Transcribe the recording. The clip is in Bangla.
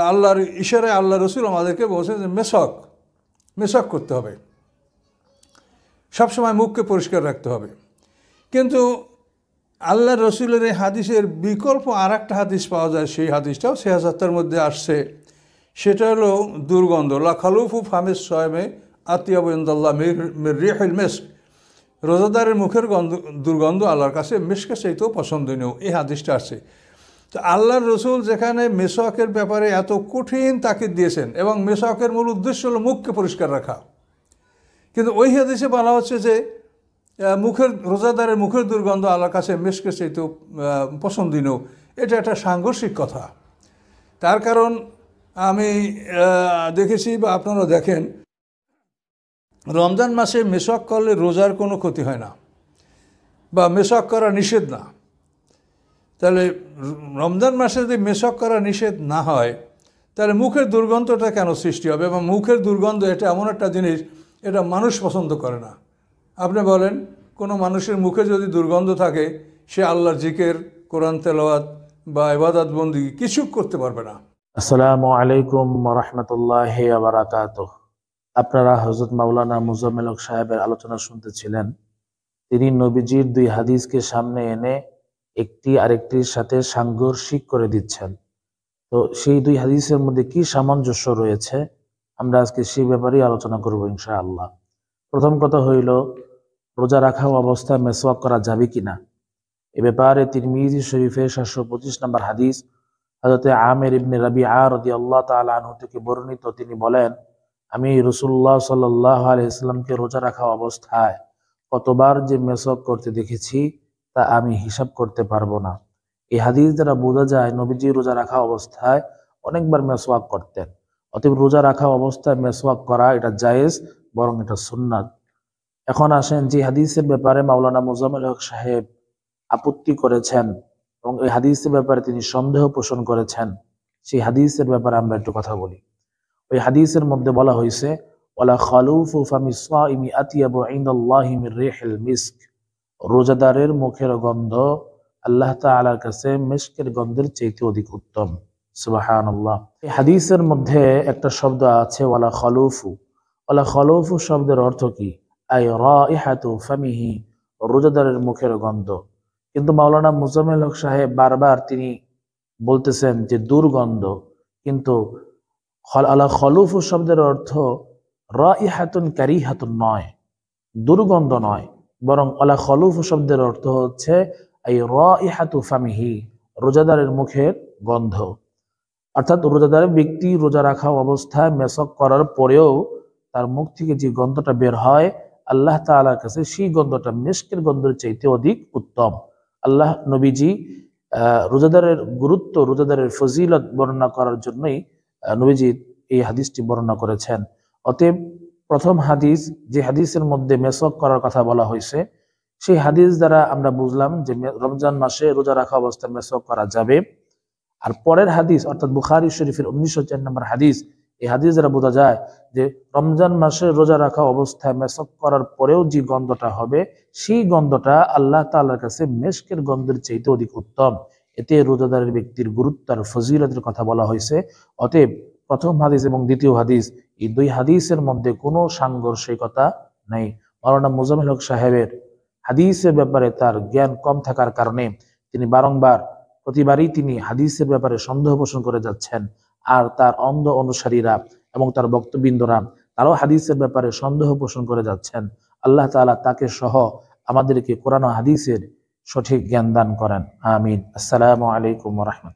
আল্লাহর ইশারায় আল্লাহ রসুল আমাদেরকে বলছেন যে মেশক করতে হবে, সবসময় মুখকে পরিষ্কার রাখতে হবে। কিন্তু আল্লাহ রসুলের এই হাদিসের বিকল্প আর একটা হাদিস পাওয়া যায়, সেই হাদিসটাও সিহাসাত্তার মধ্যে আসছে। সেটা হলো দুর্গন্ধ, লা খালুফু ফামিস সয়মে আতিয়াবু ইনদাল্লাহ মির রিহিল মিস্ক। রোজাদারের মুখের দুর্গন্ধ আল্লাহর কাছে মিস্কের চাইতেও পছন্দনীয়, এই হাদিসটা আসছে। তো আল্লাহর রসুল যেখানে মেশকের ব্যাপারে এত কঠিন তাকিদ দিয়েছেন, এবং মেশকের মূল উদ্দেশ্য হলো মুখকে পরিষ্কার রাখা, কিন্তু ওই হাদিসে বলা হচ্ছে যে রোজাদারের মুখের দুর্গন্ধ আল্লাহর কাছে মিস্কের চাইতেও পছন্দনীয়। এটা একটা সাংঘর্ষিক কথা। তার কারণ আমি দেখেছি, বা আপনারা দেখেন, রমজান মাসে মেশক করলে রোজার কোনো ক্ষতি হয় না, বা মেশক করা নিষেধ না। তাহলে রমজান মাসে যদি মেশক করা নিষেধ না হয়, তাহলে মুখের দুর্গন্ধটা কেন সৃষ্টি হবে? এবং মুখের দুর্গন্ধ এটা এমন একটা জিনিস, এটা মানুষ পছন্দ করে না। আপনি বলেন, কোনো মানুষের মুখে যদি দুর্গন্ধ থাকে, সে আল্লাহর জিকির, কোরআন তেলাওয়াত বা ইবাদত বন্দেগী কিছু করতে পারবে না। আসসালামু আলাইকুম ওয়া রাহমাতুল্লাহি ওয়া বারাকাতুহু। আপনারা হযরত মাওলানা মুজাম্মেল হক সাহেবের আলোচনা শুনতেছিলেন। তিনি নবীজির দুই হাদিসকে সামনে এনে একটি আরেকটির সাথে সাংঘর্ষিক করে দিচ্ছেন। তো সেই দুই হাদিসের মধ্যে কি সামঞ্জস্য রয়েছে, আমরা আজকে সেই ব্যাপারেই আলোচনা করব ইনশাআল্লাহ। প্রথম কথা হইল, রোজা রাখা অবস্থায় মেসওয়াক করা যাবে কিনা। এ ব্যাপারে তিরমিজি শরীফে 725 নম্বর হাদিস হযরত আমির ইবনে রাবিআ রাদিয়াল্লাহু তাআলা আনহু থেকে বর্ণিত। তিনি বলেন, আমি রাসূলুল্লাহ সাল্লাল্লাহু আলাইহি ওয়াসাল্লামকে রোজা রাখা অবস্থায় কতবার যে মেসওয়াক করতে দেখেছি তা আমি হিসাব করতে পারবো না। এই হাদিস দ্বারা বোঝা যায় নবীজি রোজা রাখা অবস্থায় অনেকবার মেসওয়াক করতেন। অতএব রোজা রাখা অবস্থায় মেসওয়াক করা এটা জায়েজ, বরং এটা সুন্নাত। এখন আসেন যে হাদিসের ব্যাপারে মাওলানা মুজাম্মেল হক সাহেব আপত্তি করেছেন এবং এই হাদিসের ব্যাপারে তিনি সন্দেহ পোষণ করেছেন, সেই হাদিসের ব্যাপারে আমরা একটু কথা বলি। ওই হাদিসের মধ্যে বলা হয়েছে, ওয়ালা খালুফু ফামিস সাইমি আতিয়াবু ইনদাল্লাহি মির রিহিল মিস্ক। রোজাদারের মুখের গন্ধ আল্লাহ তাআলার কাছে মিস্কের গন্ধের চাইতে অধিক উত্তম। সুবহানাল্লাহ। এই হাদিসের মধ্যে একটা শব্দ আছে ওয়ালা খালুফু। ওয়ালা খালুফু শব্দের অর্থ কি? আই রাইহাতু ফামিহি, রোজাদারের মুখের গন্ধ। কিন্তু মাওলানা মুজাম্মেল হক সাহেব বারবার তিনি বলতেছেন যে দুর্গন্ধ, কিন্তু আলা খলুফু শব্দের অর্থ রাইহাতুন কারিহাতুন নয়, দুর্গন্ধ নয়, বরং আলা খলুফু শব্দের অর্থ হচ্ছে এই রাইহাতু ফামিহি, রোজাদারের মুখের গন্ধ। অর্থাৎ রোজাদারের ব্যক্তি রোজা রাখা অবস্থায় মেসক করার পরেও তার মুখ থেকে যে গন্ধটা বের হয় আল্লাহ তাআলার কাছে সেই গন্ধটা মিস্কের গন্ধের চাইতে অধিক উত্তম। আল্লাহ নবীজি রোজাদারের গুরুত্ব, রোজাদারের ফজিলত বর্ণনা করার জন্যই নবীজি এই হাদিসটি বর্ণনা করেছেন। অতএব প্রথম হাদিস, যে হাদিসের মধ্যে মেসওয়াক করার কথা বলা হয়েছে, সেই হাদিস দ্বারা আমরা বুঝলাম যে রমজান মাসে রোজা রাখা অবস্থায় মেসওয়াক করা যাবে। আর পরের হাদিস অর্থাৎ বুখারী শরীফের 1904 নম্বর হাদিস, এই হাদিস দ্বারা বোঝা যায় যে রমজান মাসে রোজা রাখা অবস্থায় মেসওয়াক করার পরেও যে গন্ধটা হবে সেই গন্ধটা আল্লাহ তাআলার কাছে মিস্কের গন্ধের চাইতে অধিক উত্তম। এতে রোজাদারের ব্যক্তির গুরুত্ব আর ফজিলতের কথা বলা হয়েছে। অতএব প্রথম হাদিস এবং দ্বিতীয় হাদিস, এই দুই হাদিসের মধ্যে কোনো সাংঘর্ষিকতা নেই। মাওলানা মুজাম্মেল হক সাহেবের হাদিসের ব্যাপারে তার জ্ঞান কম থাকার কারণে তিনি প্রতিবারই তিনি হাদিসের ব্যাপারে সন্দেহ পোষণ করে যাচ্ছেন। আর তার অন্ধ অনুসারীরা এবং তার বক্তবৃন্দরা তারাও হাদিসের ব্যাপারে সন্দেহ পোষণ করে যাচ্ছেন। আল্লাহ তাআলা তাকে সহ আমাদেরকে কোরআন ও হাদিসের সঠিক জ্ঞান দান করেন। আমিন। আসসালামু আলাইকুম ওয়া রাহমাতুল্লাহ।